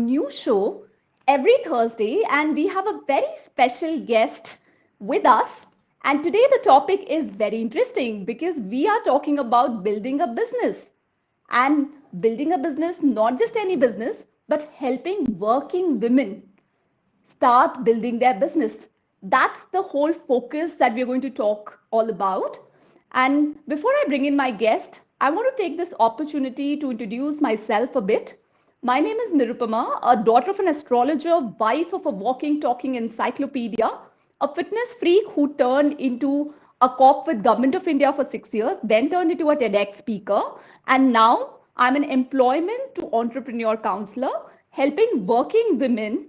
new show every Thursday, and we have a very special guest with us. And today, the topic is very interesting because we are talking about building a business and building a business, not just any business, but helping working women start building their business. That's the whole focus that we're going to talk all about. And before I bring in my guest, I want to take this opportunity to introduce myself a bit. My name is Nirupama, a daughter of an astrologer, wife of a walking, talking encyclopedia, a fitness freak who turned into a cop with Government of India for 6 years, then turned into a TEDx speaker, and now I'm an employment to entrepreneur counselor, helping working women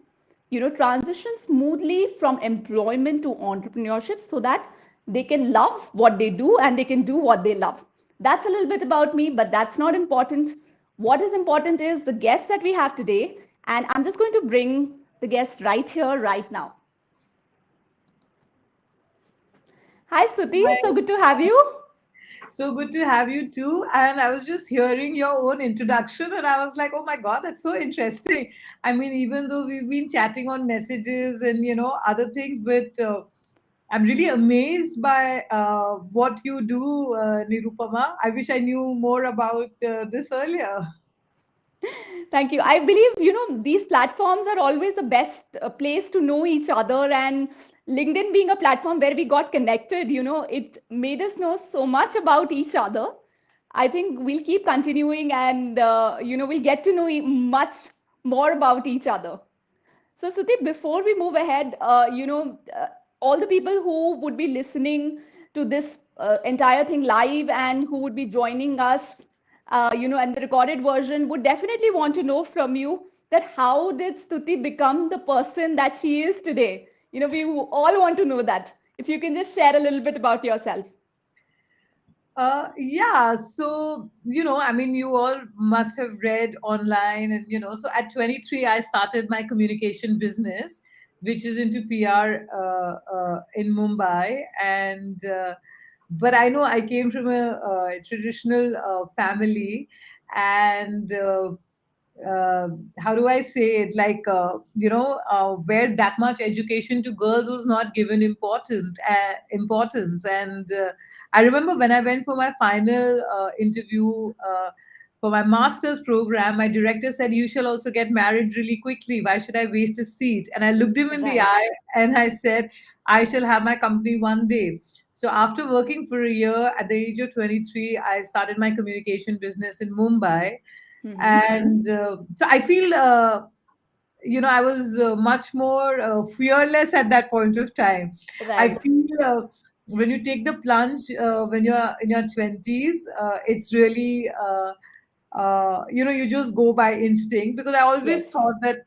transition smoothly from employment to entrepreneurship so that they can love what they do and they can do what they love. That's a little bit about me, but that's not important. What is important is the guest that we have today, and I'm just going to bring the guest right here, right now. Hi, Stuti. So Hi. good to have you. So good to have you too. And I was just hearing your own introduction, and I was like, oh my God, that's so interesting. I mean, even though we've been chatting on messages and, other things, but I'm really amazed by what you do, Nirupama. I wish I knew more about this earlier. Thank you. I believe, these platforms are always the best place to know each other. And LinkedIn being a platform where we got connected, it made us know so much about each other. I think we'll keep continuing and, we'll get to know much more about each other. So, Sudeep, before we move ahead, all the people who would be listening to this entire thing live and who would be joining us, and the recorded version would definitely want to know from you that how did Stuti become the person that she is today? We all want to know that. If you can just share a little bit about yourself. Yeah, so I mean, you all must have read online, and so at 23, I started my communication business, which is into PR in Mumbai, and but I know I came from a traditional family, and how do I say it? Like, where that much education to girls was not given importance. And I remember when I went for my final interview for my master's program, my director said, "You shall also get married really quickly. Why should I waste a seat?" And I looked him in the Right. eye and I said, "I shall have my company one day." So after working for a year at the age of 23, I started my communication business in Mumbai, Mm-hmm. and so I feel I was much more fearless at that point of time. I Right. feel when you take the plunge when you're in your 20s, it's really you just go by instinct, because I always Yes. thought that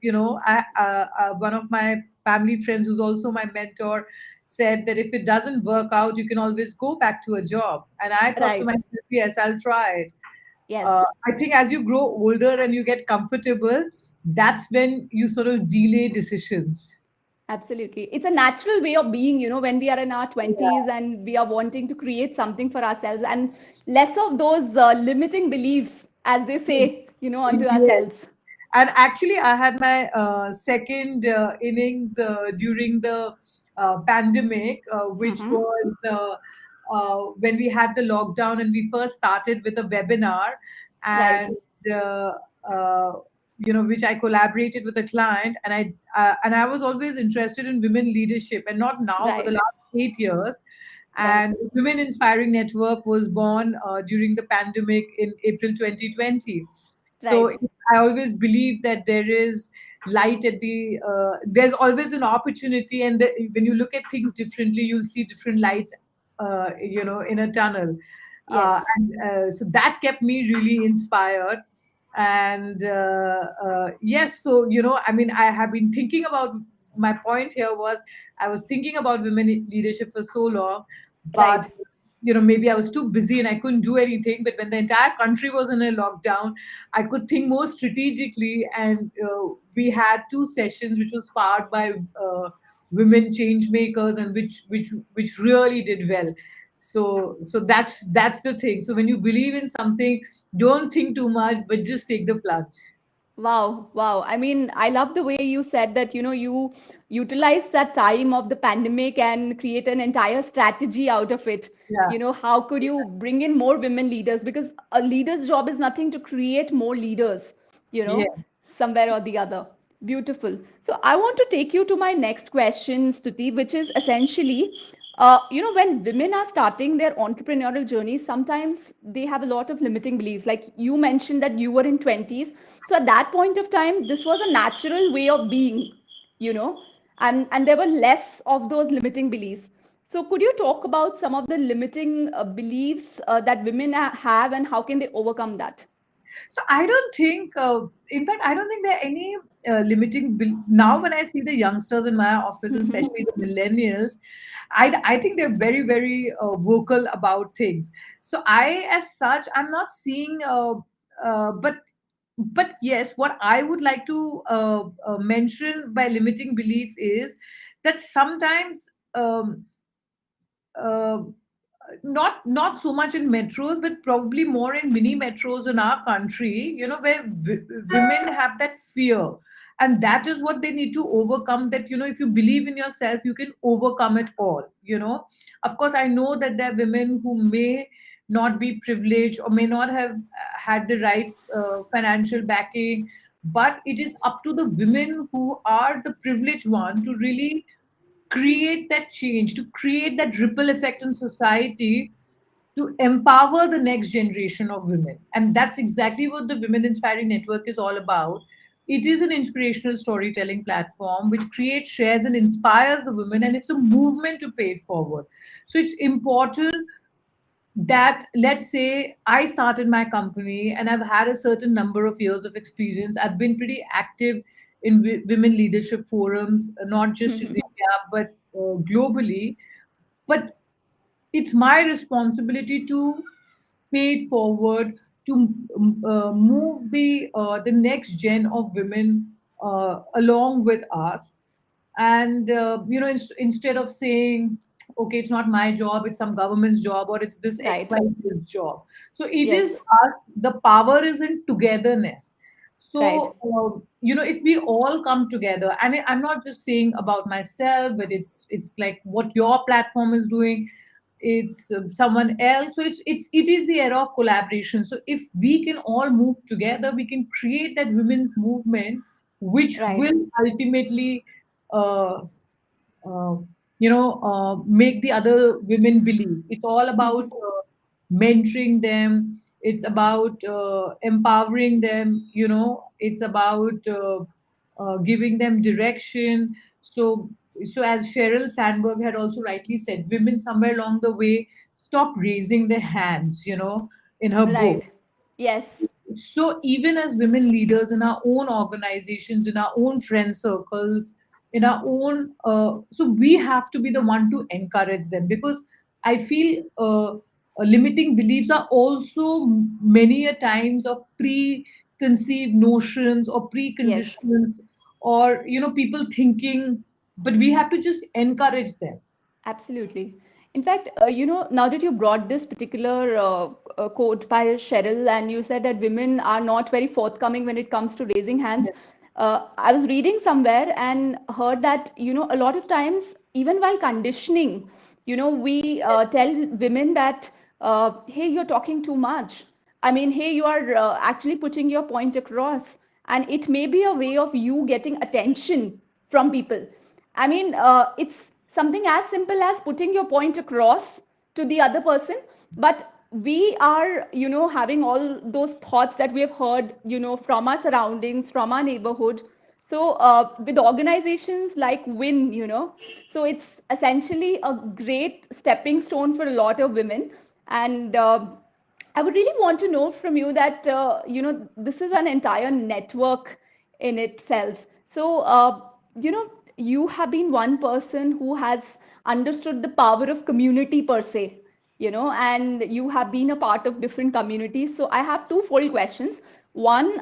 one of my family friends, who's also my mentor, said that if it doesn't work out, you can always go back to a job. And I thought to Right. myself, yes, I'll try it. Yes. I think as you grow older and you get comfortable, that's when you sort of delay decisions. Absolutely. It's a natural way of being, when we are in our Yeah, 20s and we are wanting to create something for ourselves and less of those limiting beliefs, as they say, onto yes. ourselves. And actually, I had my second innings during the pandemic, which Hmm. was when we had the lockdown, and we first started with a webinar, Right. and uh, uh, which I collaborated with a client, and I was always interested in women leadership, and not now, for the Right. last 8 years. Right. And Women Inspiring Network was born during the pandemic in April 2020. So Right. I always believe that there is light at there's always an opportunity, and when you look at things differently, you'll see different lights, in a tunnel. Yes. So that kept me really inspired. And yes, so I mean, I have been thinking about, my point here was, I was thinking about women leadership for so long, but Right. maybe I was too busy and I couldn't do anything. But when the entire country was in a lockdown, I could think more strategically, and we had two sessions which was powered by women change makers, and which really did well. So that's the thing. So when you believe in something, don't think too much, but just take the plunge. Wow, wow. I mean, I love the way you said that, you utilize that time of the pandemic and create an entire strategy out of it. Yeah. How could you bring in more women leaders? Because a leader's job is nothing to create more leaders, you Yeah. know, somewhere or the other. Beautiful. So I want to take you to my next question, Stuti, which is essentially, when women are starting their entrepreneurial journey, sometimes they have a lot of limiting beliefs. Like you mentioned that you were in 20s. So at that point of time, this was a natural way of being, you know, and there were less of those limiting beliefs. So could you talk about some of the limiting beliefs that women have and how can they overcome that? So I don't think, in fact, I don't think there are any now when I see the youngsters in my office, and especially the millennials, I think they're very, very vocal about things. So I, as such, I'm not seeing, but yes, what I would like to mention by limiting belief is that sometimes. Uh, not so much in metros, but probably more in mini metros in our country, where women have that fear, and that is what they need to overcome. That, if you believe in yourself, you can overcome it all. Of course, I know that there are women who may not be privileged or may not have had the right financial backing, but it is up to the women who are the privileged one to really create that change, to create that ripple effect in society, to empower the next generation of women. And that's exactly what the Women Inspiring Network is all about. It is an inspirational storytelling platform which creates, shares, and inspires the women, and it's a movement to pay it forward. So it's important that, let's say, I started my company and I've had a certain number of years of experience. I've been pretty active in women leadership forums, not just in India, but globally. But it's my responsibility to pay it forward, to move the next gen of women along with us. And instead of saying, okay, it's not my job, it's some government's job, or it's this Right. XYZ's job. So it is Yes. us. The power is in togetherness. Right. So if we all come together, and I'm not just saying about myself, but it's like what your platform is doing, it's someone else. So it is the era of collaboration. So if we can all move together, we can create that women's movement, which Right. will ultimately uh, uh, make the other women believe. It's all about mentoring them. It's about empowering them. It's about giving them direction. So as Sheryl Sandberg had also rightly said, women somewhere along the way stop raising their hands. In her book. Right. Yes. So even as women leaders in our own organizations, in our own friend circles, in our own so we have to be the one to encourage them, because I feel limiting beliefs are also many a times of preconceived notions or Yes. preconditions, or people thinking, but we have to just encourage them. Absolutely. In fact, now that you brought this particular quote by Cheryl, and you said that women are not very forthcoming when it comes to raising hands, I was reading somewhere and heard that, a lot of times, even while conditioning, we tell women that, hey, you're talking too much. I mean, hey, you are actually putting your point across, and it may be a way of you getting attention from people. I mean, it's something as simple as putting your point across to the other person, but we are, having all those thoughts that we have heard, from our surroundings, from our neighborhood. So, with organizations like WIN, so it's essentially a great stepping stone for a lot of women. And I would really want to know from you that, this is an entire network in itself. So, you have been one person who has understood the power of community per se, and you have been a part of different communities. So, I have two full questions. One,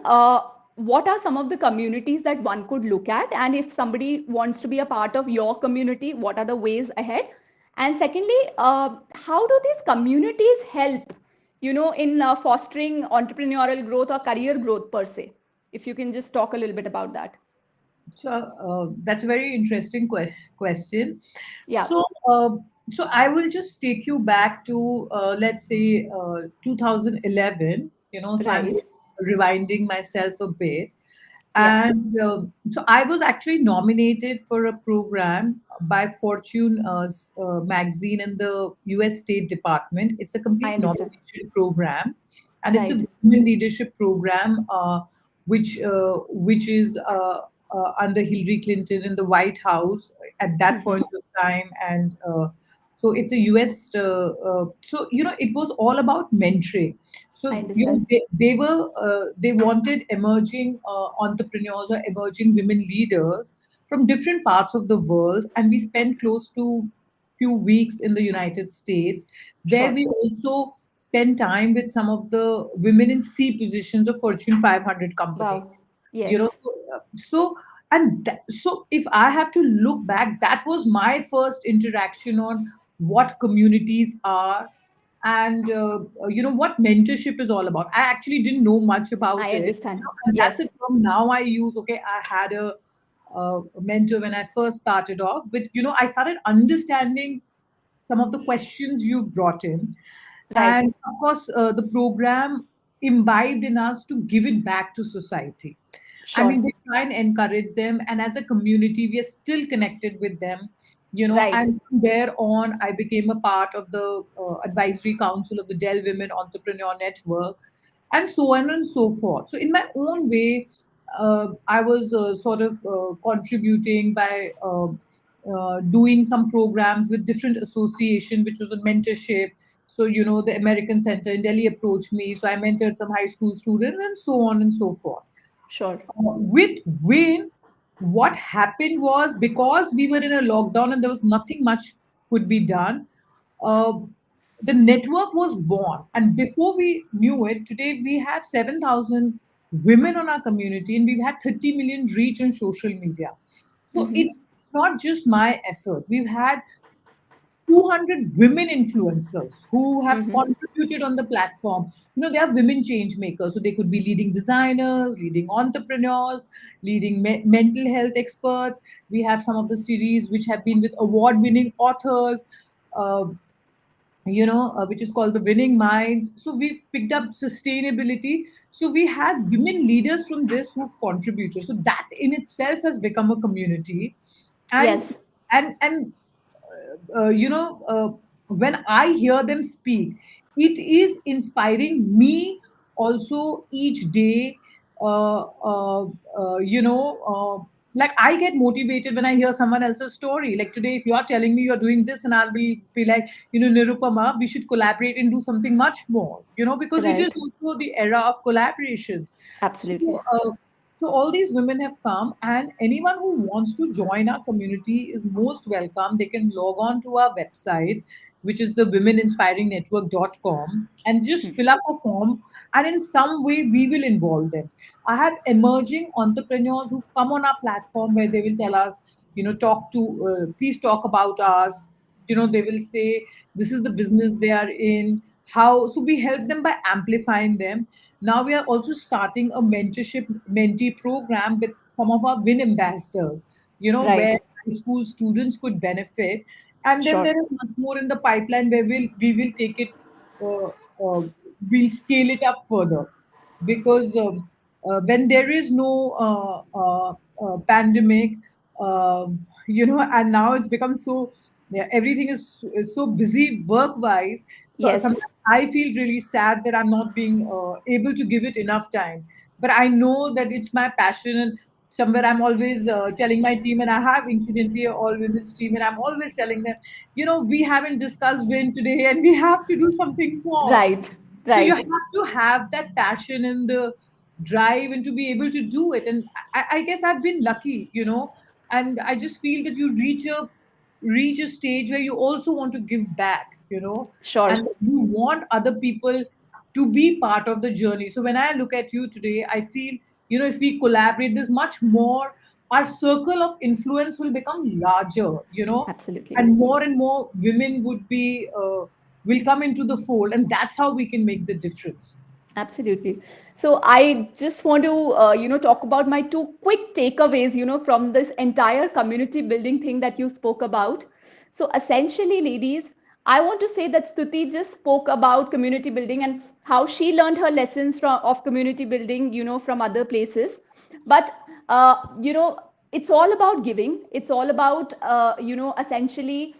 what are some of the communities that one could look at? And if somebody wants to be a part of your community, what are the ways ahead? And secondly, how do these communities help, in fostering entrepreneurial growth or career growth per se? If you can just talk a little bit about that. So that's a very interesting question. Yeah, So, so I will just take you back to let's say 2011. So I'm right. just rewinding myself a bit. Yeah. And so I was actually nominated for a program by Fortune magazine in the US State Department. It's a I complete understand. nomination program, and it's a Right. women leadership program, which is under Hillary Clinton in the White House at that Hmm. point of time, and so it's a US. So it was all about mentoring. I So understand. they wanted emerging entrepreneurs or emerging women leaders from different parts of the world, and we spent close to few weeks in the United States, where Sure. we also spend time with some of the women in C positions of Fortune 500 Wow. companies. Yes. So if I have to look back, that was my first interaction on what communities are, and what mentorship is all about. I actually didn't know much about I it, understand. and that's a Yes. term now I use. Okay, I had a mentor when I first started off, but I started understanding some of the questions you brought in. Right. And of course, the program imbibed in us to give it back to society. I Sure. mean, they try and encourage them, and as a community, we are still connected with them. Right. And from there on, I became a part of the advisory council of the Dell Women Entrepreneur Network, and so on and so forth. So, in my own way, I was sort of contributing by doing some programs with different association, which was a mentorship. So, the American Center in Delhi approached me, so I mentored some high school students, and so on and so forth. Sure. With Win, what happened was, because we were in a lockdown and there was nothing much could be done, uh, the network was born. And before we knew it, today we have 7,000 women on our community, and we've had 30 million reach on social media. So Mm-hmm. it's not just my effort. We've had 200 women influencers who have Mm-hmm. contributed on the platform. They are women change makers, so they could be leading designers, leading entrepreneurs, leading mental health experts. We have some of the series which have been with award winning authors. Uh, which is called the Winning Minds. So we've picked up sustainability. So we have women leaders from this who've contributed. So that in itself has become a community, and Yes. and when I hear them speak, it is inspiring me also each day. Uh, uh, like I get motivated when I hear someone else's story. Like today, if you are telling me you're doing this, and I'll be like, Nirupama, we should collaborate and do something much more. Because it is Right. also the era of collaboration. So, Absolutely. so all these women have come, and anyone who wants to join our community is most welcome. They can log on to our website, which is the womeninspiringnetwork.com, and just fill up a form, and in some way we will involve them. I have emerging entrepreneurs who've come on our platform where they will tell us, please talk about us. They will say this is the business they are in. How so we help them by amplifying them. Now we are also starting a mentorship mentee program with some of our Win ambassadors, where Right. high school students could benefit. And then Sure. there is much more in the pipeline where we will take it, uh, uh, we'll scale it up further, because when there is no pandemic, and now it's become so, yeah, everything is so busy work wise. So Yes. sometimes I feel really sad that I'm not being able to give it enough time. But I know that it's my passion, and somewhere I'm always telling my team, and I have incidentally a all women's team, and I'm always telling them, we haven't discussed Win today, and we have to do something more. Right. So you Right. have to have that passion and the drive, and to be able to do it. And I guess I've been lucky, and I just feel that you reach a stage where you also want to give back, Sure. and you want other people to be part of the journey. So when I look at you today, I feel, if we collaborate, there's much more. Our circle of influence will become larger, Absolutely. and more women will come into the fold, and that's how we can make the difference. Absolutely. So I just want to, talk about my two quick takeaways, from this entire community building thing that you spoke about. So essentially, ladies, I want to say that Stuti just spoke about community building and how she learned her lessons of community building, from other places. But, it's all about giving. It's all about, essentially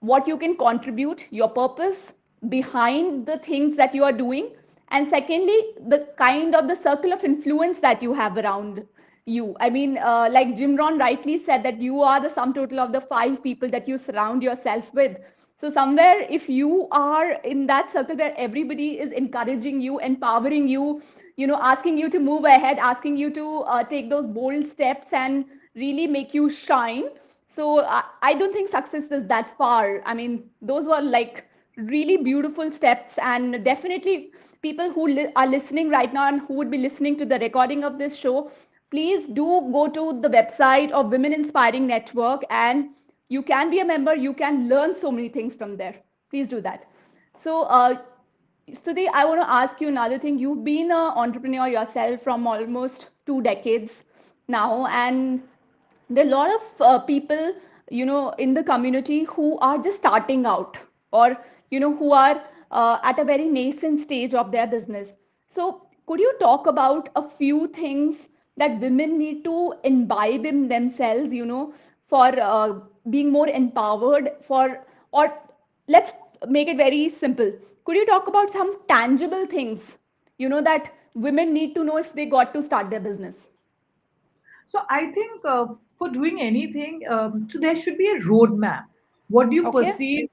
what you can contribute, your purpose behind the things that you are doing, and secondly, the kind of the circle of influence that you have around you. I mean, like Jim Rohn rightly said, that you are the sum total of the five people that you surround yourself with. So somewhere, if you are in that circle where everybody is encouraging you, empowering you, asking you to move ahead, asking you to take those bold steps and really make you shine. So I don't think success is that far. I mean, those were like really beautiful steps, and definitely people who are listening right now and who would be listening to the recording of this show, please do go to the website of Women Inspiring Network, and you can be a member. You can learn so many things from there. Please do that. So, Stuti, I want to ask you another thing. You've been an entrepreneur yourself from almost 2 decades now, and there are a lot of people, in the community who are just starting out, or who are at a very nascent stage of their business. So could you talk about a few things that women need to imbibe in themselves, for being more empowered, for, or let's make it very simple. Could you talk about some tangible things, that women need to know if they got to start their business? So I think for doing anything, so there should be a roadmap. What do you Okay. perceive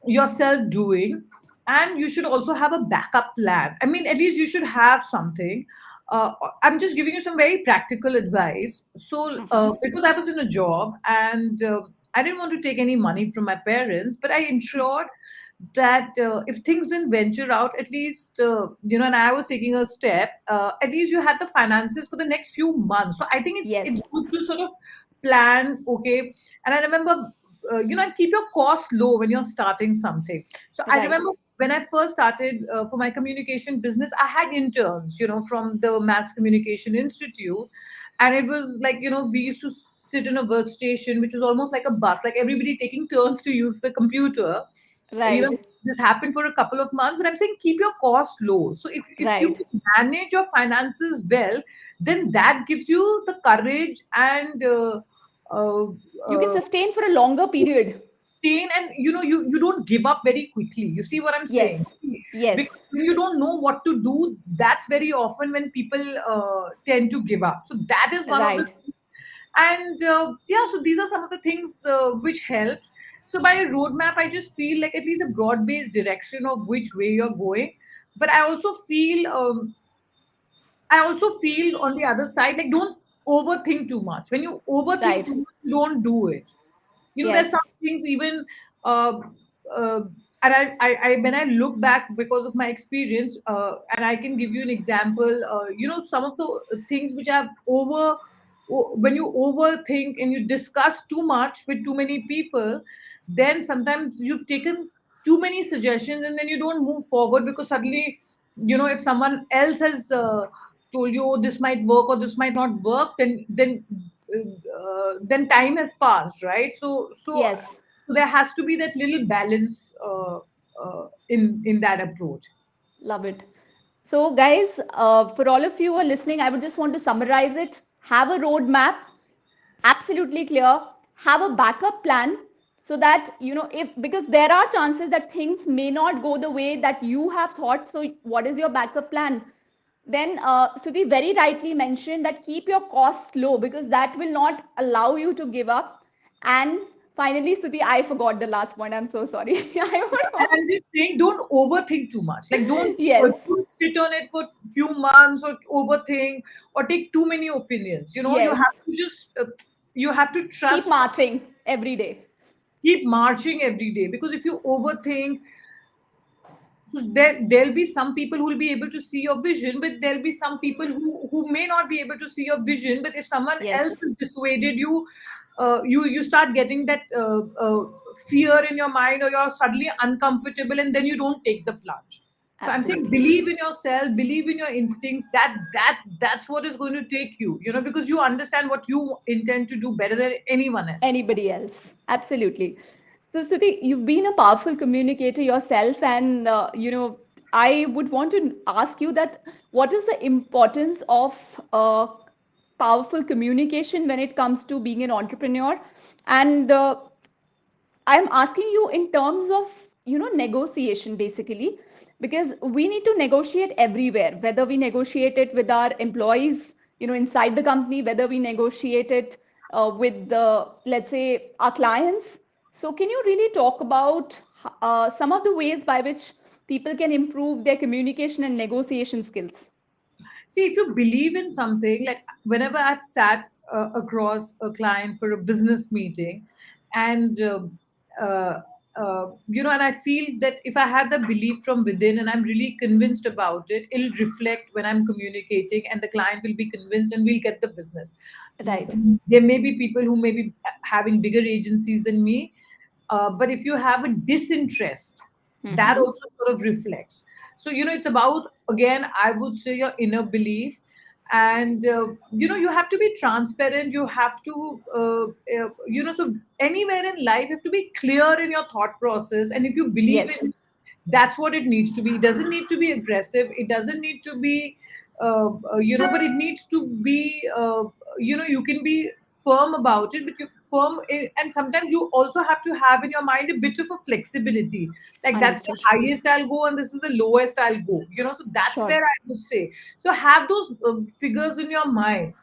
yourself doing? And you should also have a backup plan. I mean, at least you should have something. I'm just giving you some very practical advice. So, Mm-hmm. because I was in a job and I didn't want to take any money from my parents, but I ensured that if things didn't venture out, at least, and I was taking a step, at least you had the finances for the next few months. So I think it's Yes. good to sort of plan, okay. And I remember, and keep your costs low when you're starting something. So I Right. remember when I first started for my communication business, I had interns, from the Mass Communication Institute, and it was like, we used to sit in a workstation, which was almost like a bus, like everybody taking turns to use the computer. Right. This happened for a couple of months, but I'm saying keep your cost low. So if you Right. manage your finances well, then that gives you the courage and uh, You can uh, sustain for a longer period. sustain, and you don't give up very quickly. You see what I'm saying? Yes. Yes. Because when you don't know what to do, that's very often when people tend to give up. So that is one of the Right. things. And yeah, so these are some of the things which helps. So by a roadmap, I just feel like at least a broad based direction of which way you're going. But I also feel on the other side, like, don't overthink too much. When you overthink Right. too much, you don't do it. There's some Yes. things even, uh, uh, and when I look back because of my experience, and I can give you an example. Some of the things which I've when you overthink and you discuss too much with too many people, then sometimes you've taken too many suggestions and then you don't move forward because suddenly, if someone else has told you, oh, this might work or this might not work, then time has passed, right? Yes. So there has to be that little balance in that approach. Love it. So, guys, for all of you who are listening, I would just want to summarize it. Have a roadmap, absolutely clear. Have a backup plan, so that, if, because there are chances that things may not go the way that you have thought. So what is your backup plan? Then Suti very rightly mentioned that keep your costs low, because that will not allow you to give up. And finally, Suti, I forgot the last point. I'm so sorry. And I'm just saying, don't overthink too much. Like, Yes. don't sit on it for few months or overthink or take too many opinions. You Yes. have to just you have to Keep trust, marching every day. keep marching every day, because if you overthink, so there'll be some people who will be able to see your vision, but there'll be some people who may not be able to see your vision. But if someone else Yes. has dissuaded you, you start getting that fear in your mind, or you're suddenly uncomfortable, and then you don't take the plunge. So I'm saying Absolutely. believe in yourself, believe in your instincts. That's what is going to take you, because you understand what you intend to do better than anyone else. Anybody else. Absolutely. So, Suti, you've been a powerful communicator yourself, and I would want to ask you that what is the importance of powerful communication when it comes to being an entrepreneur? And I'm asking you in terms of negotiation basically, because we need to negotiate everywhere, whether we negotiate it with our employees, inside the company, whether we negotiate it with the, let's say, our clients. So can you really talk about some of the ways by which people can improve their communication and negotiation skills? See, if you believe in something, like whenever I've sat across a client for a business meeting, and uh, and I feel that if I have the belief from within and I'm really convinced about it, it'll reflect when I'm communicating, and the client will be convinced, and we'll get the business. Right. There may be people who may be having bigger agencies than me, but if you have a disinterest, that Mm-hmm. also sort of reflects. So, it's about, again, I would say, your inner belief. And, you have to be transparent. You have to, so anywhere in life, you have to be clear in your thought process. And if you believe Yes. in it, that's what it needs to be. It doesn't need to be aggressive. It doesn't need to be, but it needs to be, you can be firm about it, but you and sometimes you also have to have in your mind a bit of a flexibility. Like, that's the Understood. highest I'll go, and this is the lowest I'll go. So that's Sure. where I would say. So have those figures in your mind,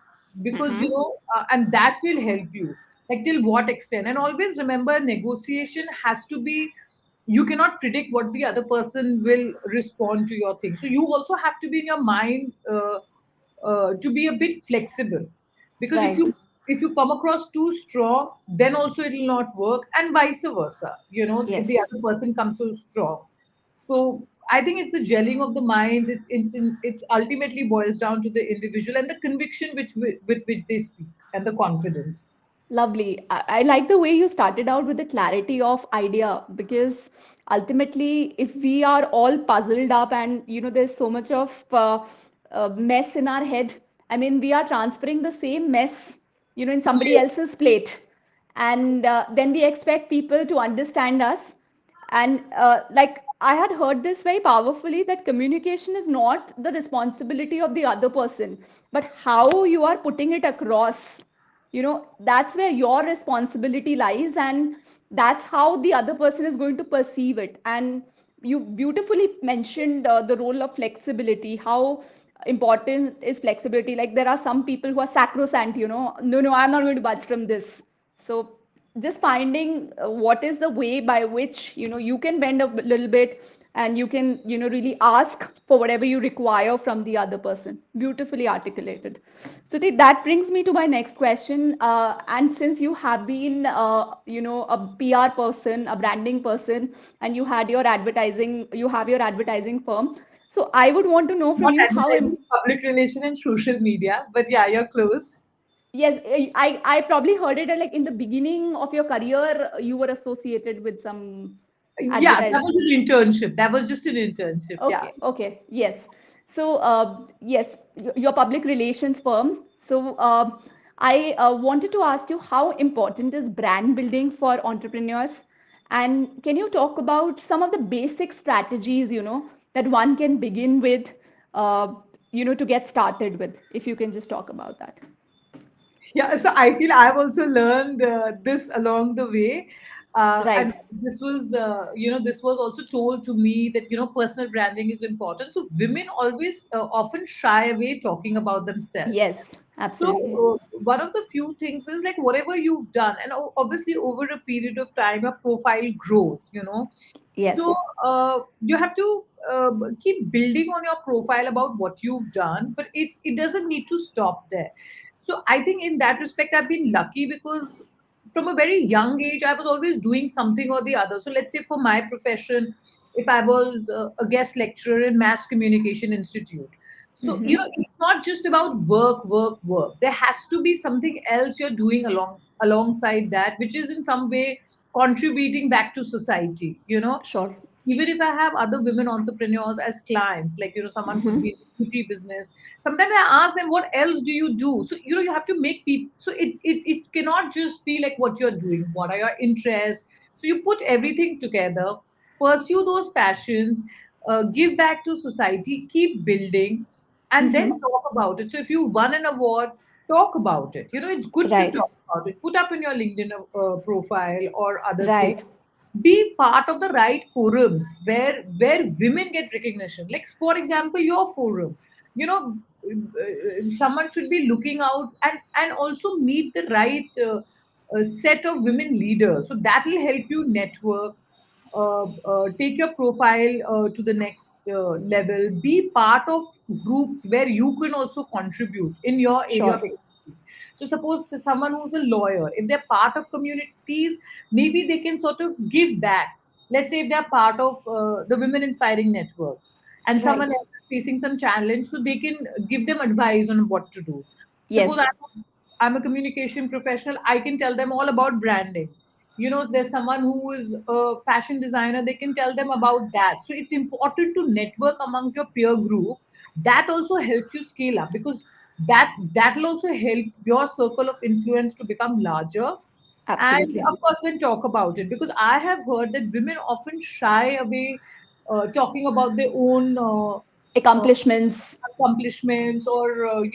because Mm-hmm. and that will help you. Like, till what extent? And always remember, negotiation has to be. You cannot predict what the other person will respond to your thing. So you also have to be in your mind, to be a bit flexible, because if Right. you come across too strong, then also it will not work, and vice versa. If the Yes. other person comes so strong. So I think it's the gelling of the minds. It's ultimately boils down to the individual and the conviction with which they speak, and the confidence. Lovely. I like the way you started out with the clarity of idea, because ultimately, if we are all puzzled up and there's so much of mess in our head, I mean, we are transferring the same mess, in somebody else's plate, and then we expect people to understand us. And like I had heard this very powerfully, that communication is not the responsibility of the other person, but how you are putting it across, that's where your responsibility lies, and that's how the other person is going to perceive it. And you beautifully mentioned the role of flexibility, how important is flexibility. Like, there are some people who are sacrosanct, no, I'm not going to budge from this. So just finding what is the way by which you can bend a little bit, and you can really ask for whatever you require from the other person. Beautifully articulated. So that brings me to my next question. And since you have been a PR person, a branding person, and you have your advertising firm, so I would want to know from Not you how advertising, public relation and social media, but yeah, you're close. yes, I probably heard it like in the beginning of your career, you were associated with some Yeah, that advertising. was an internship. That was just an internship. Yeah. Okay, okay, yes. So, yes, your public relations firm. So, I wanted to ask you, how important is brand building for entrepreneurs? And can you talk about some of the basic strategies, that one can begin with, uh, to get started with, if you can just talk about that. Yeah, so I feel I've also learned this along the way. And Right. this was also told to me that, personal branding is important. So women always often shy away talking about themselves. Yes, So absolutely. one of the few things is, like, whatever you've done, and obviously over a period of time, your profile grows. So Yes. you have to keep building on your profile about what you've done, but it doesn't need to stop there. So I think in that respect, I've been lucky, because from a very young age, I was always doing something or the other. So let's say for my profession, if I was a guest lecturer in Mass Communication Institute. So, Mm-hmm. it's not just about work, work, work. There has to be something else you're doing alongside that, which is in some way contributing back to society. Sure. even if I have other women entrepreneurs as clients, like, someone could be in the beauty business, sometimes I ask them, what else do you do? So, you have to make people, so it cannot just be like what you're doing, what are your interests. So you put everything together, pursue those passions, give back to society, keep building, and then Mm-hmm. talk about it. So if you won an award, talk about it. It's good to Right. talk about it. Put up in your LinkedIn profile or other things. Right. Be part of the right forums where women get recognition. Like, for example, your forum. Someone should be looking out, and also meet the right set of women leaders. So that will help you network, take your profile to the next level, be part of groups where you can also contribute in your area of Sure. expertise. So suppose someone who's a lawyer, if they're part of communities, maybe they can sort of give back. Let's say if they're part of the Women Inspiring Network, and someone Right. else is facing some challenge, so they can give them advice on what to do. Suppose Yes. I'm a communication professional, I can tell them all about branding. There's someone who is a fashion designer, they can tell them about that. So it's important to network amongst your peer group. That also helps you scale up, because that will also help your circle of influence to become larger. And Absolutely. of course, then talk about it, because I have heard that women often shy away talking about their own uh, Accomplishments. accomplishments, or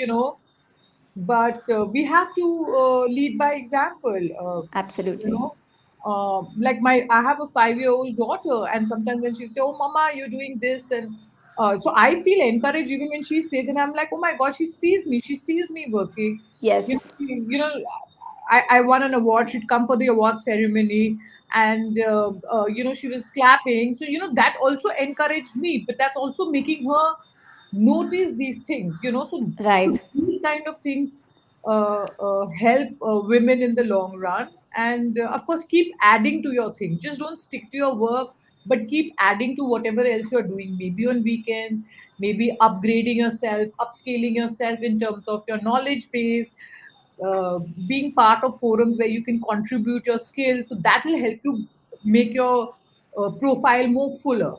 but we have to lead by example. You Absolutely. know, like I have a 5-year-old daughter, and sometimes when she'll say, "Oh, Mama, you're doing this," and so I feel encouraged even when she says, and I'm like, "Oh my God, she sees me. She sees me working." You know, Yes. I won an award. She'd come for the award ceremony, and she was clapping. So that also encouraged me, but that's also making her notice these things. So Right. these kind of things help women in the long run. And of course, keep adding to your thing. Just don't stick to your work, but keep adding to whatever else you're doing. Maybe on weekends, maybe upgrading yourself, upscaling yourself in terms of your knowledge base, uh, being part of forums where you can contribute your skills. So that will help you make your profile more fuller.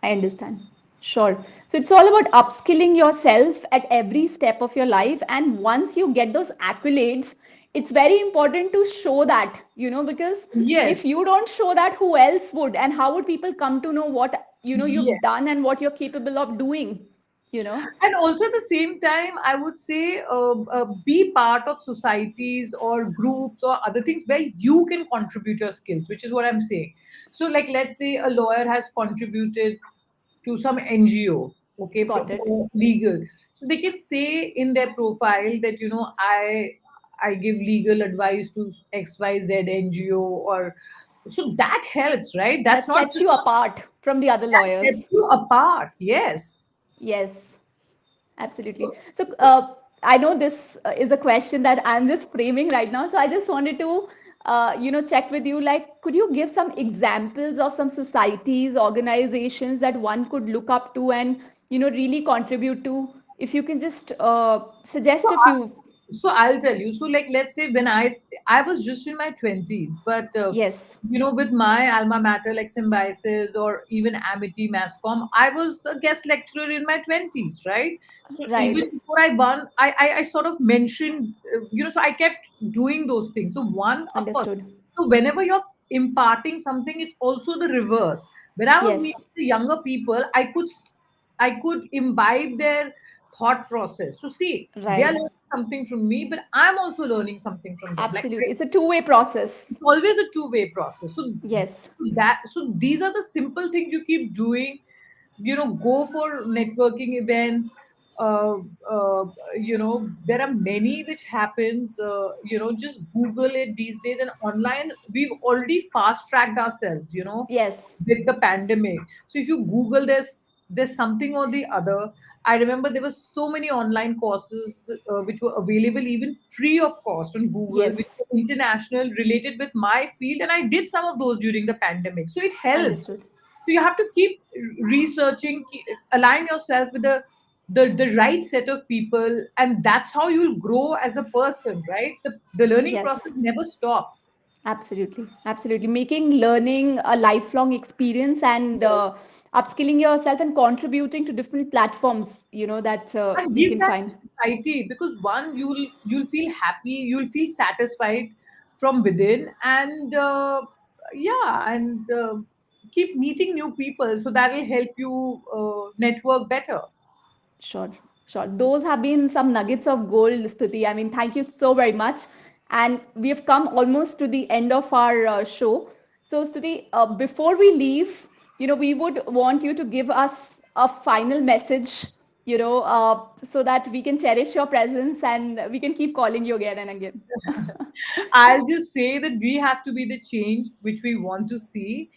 I understand. Sure. So it's all about upskilling yourself at every step of your life. And once you get those accolades, it's very important to show that, because if Yes. you don't show that, who else would? And how would people come to know what, Yes. you've done and what you're capable of doing, you know? And also at the same time, I would say, be part of societies or groups or other things where you can contribute your skills, which is what I'm saying. So, like, let's say a lawyer has contributed to some NGO, okay, Got it. for legal. So they can say in their profile that, I give legal advice to XYZ NGO, or so that helps, right? That's That not sets just you apart from the other that lawyers. sets you apart. Yes. Yes. Absolutely. So, I know this is a question that I'm just framing right now. So, I just wanted to, check with you. Like, could you give some examples of some societies, organizations that one could look up to and, really contribute to? If you can just So, suggest a few. I'll tell you. So, like, let's say when I was just in my 20s, but Yes. with my alma mater, like Symbiosis or even Amity Mascom, I was a guest lecturer in my 20s, right? So Right. even before I won, I sort of mentioned, so I kept doing those things. So one, of course, Understood. so whenever you're imparting something, it's also the reverse. When I was Yes. meeting the younger people, I could imbibe their thought process. So see, they are Right. learning something from me, but I'm also learning something from them. Like, Absolutely. It's a two-way process. it's always a two-way process. So Yes. these are the simple things you keep doing. Go for networking events. uh, uh, there are many which happens. Just Google it these days, and online we've already fast tracked ourselves, Yes. with the pandemic. So if you Google, there's something or the other. I remember there were so many online courses which were available even free of cost on Google, which Yes. were international, related with my field, and I did some of those during the pandemic. So it helps. Understood. So you have to keep researching, align yourself with the right set of people, and that's how you'll grow as a person, right? The learning Yes. process never stops. Absolutely, absolutely. Making learning a lifelong experience and Yes. upskilling yourself and contributing to different platforms, that And we give can that find. to society, because one, you'll feel happy, you'll feel satisfied from within, and yeah, and keep meeting new people, so that will help you network better. Sure, sure. Those have been some nuggets of gold, Stuti. I mean, thank you so very much. And we have come almost to the end of our show. So, Stuti, before we leave, we would want you to give us a final message, so that we can cherish your presence and we can keep calling you again and again. I'll just say that we have to be the change which we want to see,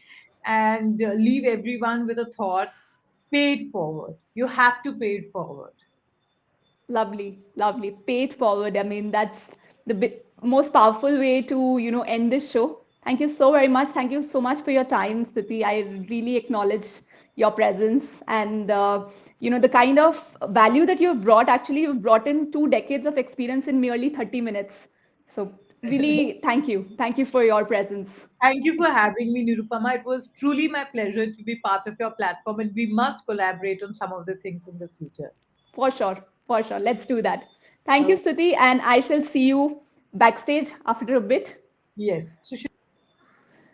and leave everyone with a thought: pay it forward. You have to pay it forward. Lovely, lovely. Pay it forward. I mean, that's the most powerful way to, end this show. Thank you so very much. Thank you so much for your time, Stiti. I really acknowledge your presence and, the kind of value that you've brought. Actually, you've brought in 2 decades of experience in merely 30 minutes. So, really, thank you. Thank you for your presence. Thank you for having me, Nirupama. It was truly my pleasure to be part of your platform, and we must collaborate on some of the things in the future. For sure. For sure. Let's do that. Thank you, Uh, Stiti. And I shall see you backstage after a bit. yes. So,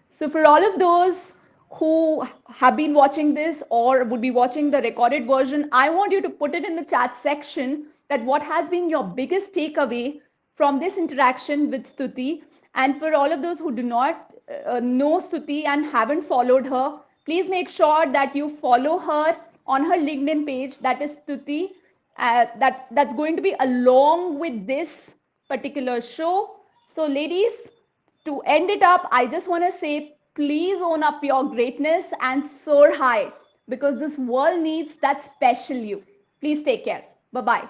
So, for all of those who have been watching this or would be watching the recorded version, I want you to put it in the chat section that what has been your biggest takeaway from this interaction with Stuti. And for all of those who do not know Stuti and haven't followed her, please make sure that you follow her on her LinkedIn page. That is Stuti. That's going to be along with this particular show. So, ladies, to end it up, I just want to say please own up your greatness and soar high because this world needs that special you. Please take care. Bye bye.